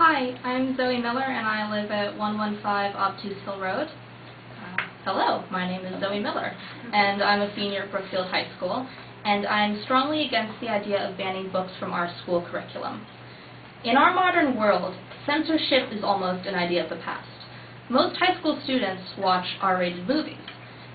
Hi, I'm Zoe Miller and I live at 115 Obtuse Hill Road. Hello, my name is Zoe Miller and I'm a senior at Brookfield High School, and I'm strongly against the idea of banning books from our school curriculum. In our modern world, censorship is almost an idea of the past. Most high school students watch R-rated movies.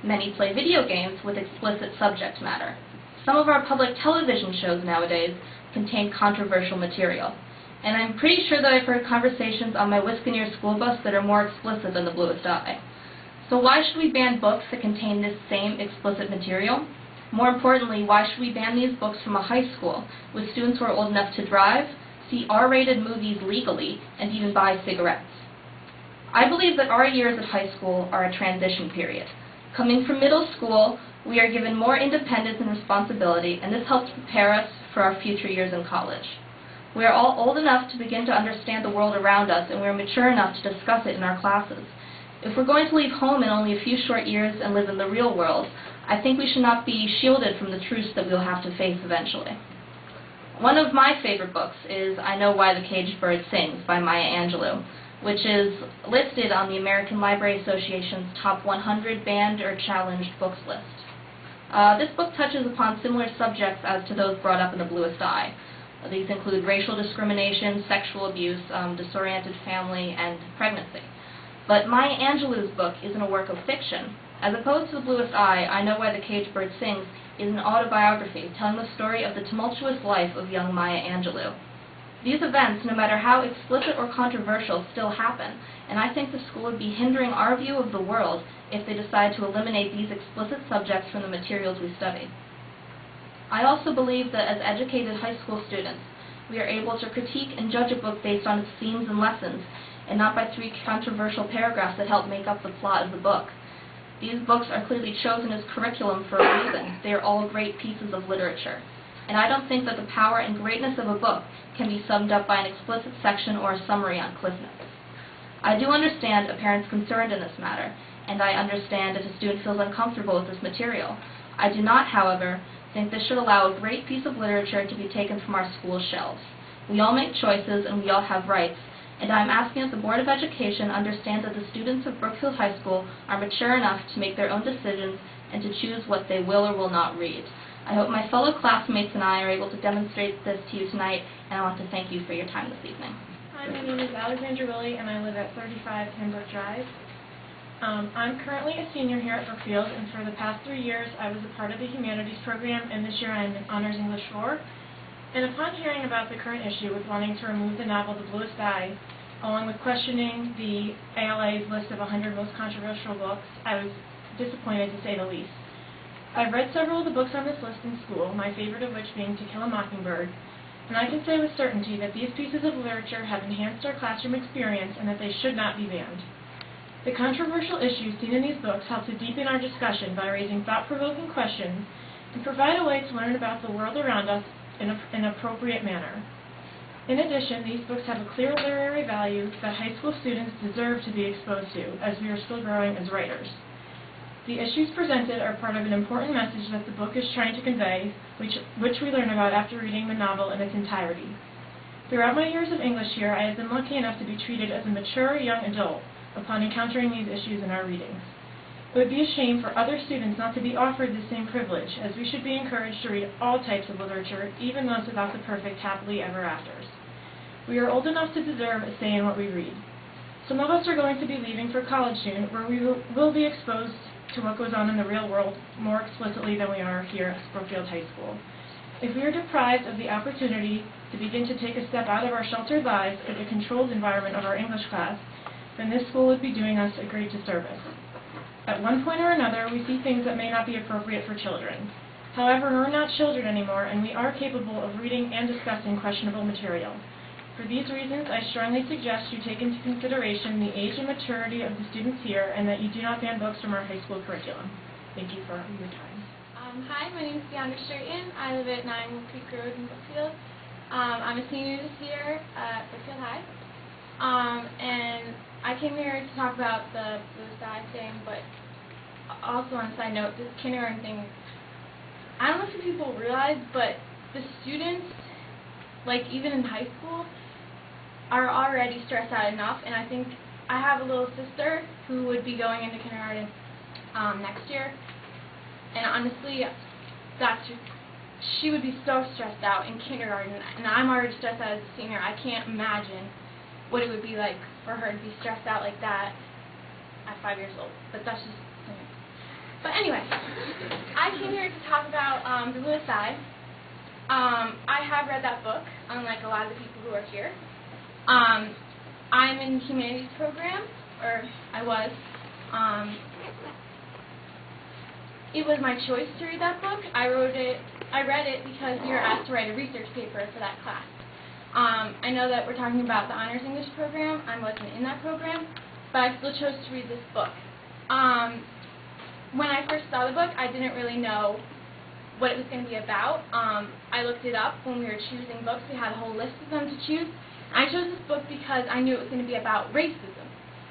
Many play video games with explicit subject matter. Some of our public television shows nowadays contain controversial material. And I'm pretty sure that I've heard conversations on my Wisconsin school bus that are more explicit than the Bluest Eye. So why should we ban books that contain this same explicit material? More importantly, why should we ban these books from a high school with students who are old enough to drive, see R-rated movies legally, and even buy cigarettes? I believe that our years at high school are a transition period. Coming from middle school, we are given more independence and responsibility, and this helps prepare us for our future years in college. We are all old enough to begin to understand the world around us, and we are mature enough to discuss it in our classes. If we're going to leave home in only a few short years and live in the real world, I think we should not be shielded from the truths that we'll have to face eventually. One of my favorite books is I Know Why the Caged Bird Sings by Maya Angelou, which is listed on the American Library Association's Top 100 Banned or Challenged Books list. This book touches upon similar subjects as to those brought up in the Bluest Eye. These include racial discrimination, sexual abuse, disoriented family, and pregnancy. But Maya Angelou's book isn't a work of fiction. As opposed to The Bluest Eye, I Know Why the Caged Bird Sings is an autobiography telling the story of the tumultuous life of young Maya Angelou. These events, no matter how explicit or controversial, still happen, and I think the school would be hindering our view of the world if they decide to eliminate these explicit subjects from the materials we study. I also believe that as educated high school students, we are able to critique and judge a book based on its themes and lessons, and not by 3 controversial paragraphs that help make up the plot of the book. These books are clearly chosen as curriculum for a reason. They are all great pieces of literature. And I don't think that the power and greatness of a book can be summed up by an explicit section or a summary on Cliff Notes. I do understand a parent's concerned in this matter, and I understand if a student feels uncomfortable with this material. I do not, however, think this should allow a great piece of literature to be taken from our school shelves. We all make choices and we all have rights, and I'm asking that the Board of Education understand that the students of Brookfield High School are mature enough to make their own decisions and to choose what they will or will not read. I hope my fellow classmates and I are able to demonstrate this to you tonight, and I want to thank you for your time this evening. Hi, my name is Willie, and I live at 35 Pembroke Drive. I'm currently a senior here at Brookfield, and for the past 3 years I was a part of the Humanities program, and this year I'm in Honors English 4. And upon hearing about the current issue with wanting to remove the novel The Bluest Eye, along with questioning the ALA's list of 100 most controversial books, I was disappointed to say the least. I've read several of the books on this list in school, my favorite of which being To Kill a Mockingbird, and I can say with certainty that these pieces of literature have enhanced our classroom experience and that they should not be banned. The controversial issues seen in these books help to deepen our discussion by raising thought-provoking questions and provide a way to learn about the world around us in an appropriate manner. In addition, these books have a clear literary value that high school students deserve to be exposed to, as we are still growing as writers. The issues presented are part of an important message that the book is trying to convey, which we learn about after reading the novel in its entirety. Throughout my years of English here, I have been lucky enough to be treated as a mature young adult upon encountering these issues in our readings. It would be a shame for other students not to be offered the same privilege, as we should be encouraged to read all types of literature, even those without the perfect happily ever afters. We are old enough to deserve a say in what we read. Some of us are going to be leaving for college soon, where we will be exposed to what goes on in the real world more explicitly than we are here at Brookfield High School. If we are deprived of the opportunity to begin to take a step out of our sheltered lives in the controlled environment of our English class, then this school would be doing us a great disservice. At one point or another, we see things that may not be appropriate for children. However, we're not children anymore, and we are capable of reading and discussing questionable material. For these reasons, I strongly suggest you take into consideration the age and maturity of the students here, and that you do not ban books from our high school curriculum. Thank you for your time. Hi, my name is Deandra Straighton. I live at 9 Creek Road in Brookfield. I'm a senior this year at Brookfield High. And I came here to talk about the Bluest Eye thing, but also on a side note, this kindergarten thing, I don't know if people realize, but the students, like even in high school, are already stressed out enough, and I think I have a little sister who would be going into kindergarten next year, and honestly, she would be so stressed out in kindergarten, and I'm already stressed out as a senior. I can't imagine what it would be like for her to be stressed out like that at 5 years old, but that's just me. But anyway, I came here to talk about the Bluest Eye. I have read that book, unlike a lot of the people who are here. I'm in the humanities program, or I was. It was my choice to read that book. I read it because we were asked to write a research paper for that class. I know that we're talking about the Honors English program. I wasn't in that program, but I still chose to read this book. When I first saw the book, I didn't really know what it was going to be about. I looked it up when we were choosing books. We had a whole list of them to choose. I chose this book because I knew it was going to be about racism.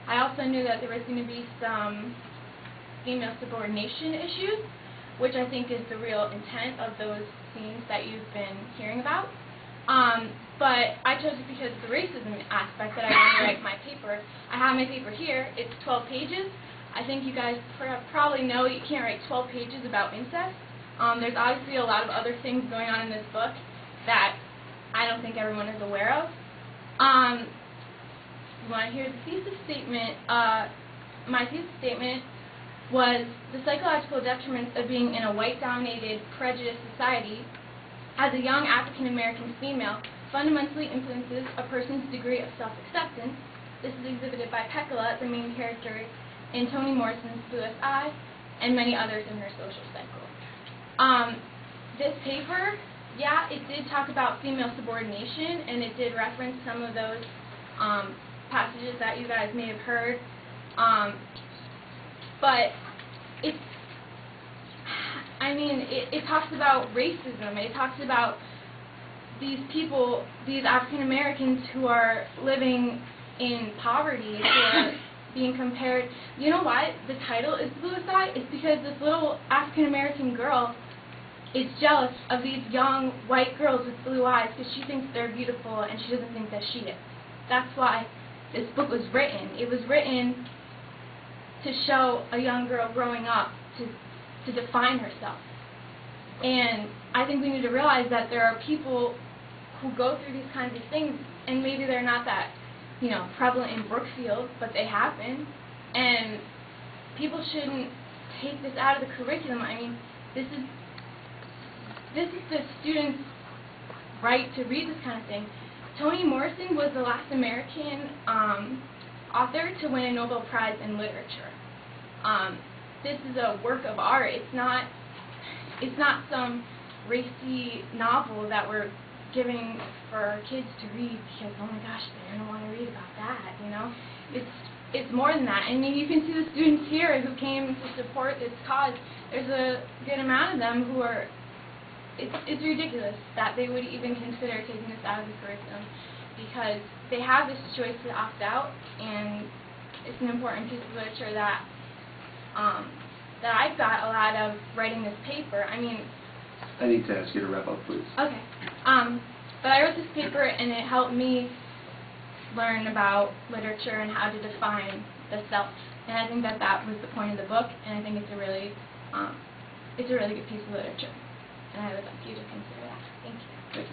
I also knew that there was going to be some female subordination issues, which I think is the real intent of those themes that you've been hearing about. But I chose it because of the racism aspect that I want to write my paper. I have my paper here. It's 12 pages. I think you guys probably know you can't write 12 pages about incest. There's obviously a lot of other things going on in this book that I don't think everyone is aware of. You want to hear the thesis statement? My thesis statement was the psychological detriments of being in a white-dominated, prejudiced society as a young African-American female fundamentally influences a person's degree of self-acceptance. This is exhibited by Pekala, the main character in Toni Morrison's Bluest Eye, and many others in her social cycle. This paper, yeah, it did talk about female subordination, and it did reference some of those passages that you guys may have heard. But it talks about racism. It talks about these people, these African Americans who are living in poverty, who are being compared. You know why the title is Bluest Eye? It's because this little African American girl is jealous of these young white girls with blue eyes because she thinks they're beautiful and she doesn't think that she is. That's why this book was written. It was written to show a young girl growing up to define herself. And I think we need to realize that there are people who go through these kinds of things, and maybe they're not that, prevalent in Brookfield, but they happen. And people shouldn't take this out of the curriculum. I mean, this is the students' right to read this kind of thing. Toni Morrison was the last American author to win a Nobel Prize in literature. This is a work of art. It's not some racy novel that we're giving for kids to read because, oh my gosh, they're going to want to read about that, It's more than that. I mean, you can see the students here who came to support this cause. There's a good amount of them who are, it's ridiculous that they would even consider taking this out of the curriculum because they have this choice to opt out, and it's an important piece of literature that I've got a lot of writing this paper. I mean, I need to ask you to wrap up, please. Okay. But I wrote this paper, and it helped me learn about literature and how to define the self. And I think that was the point of the book, and I think it's a really good piece of literature. And I would like you to consider that. Thank you. Thank you.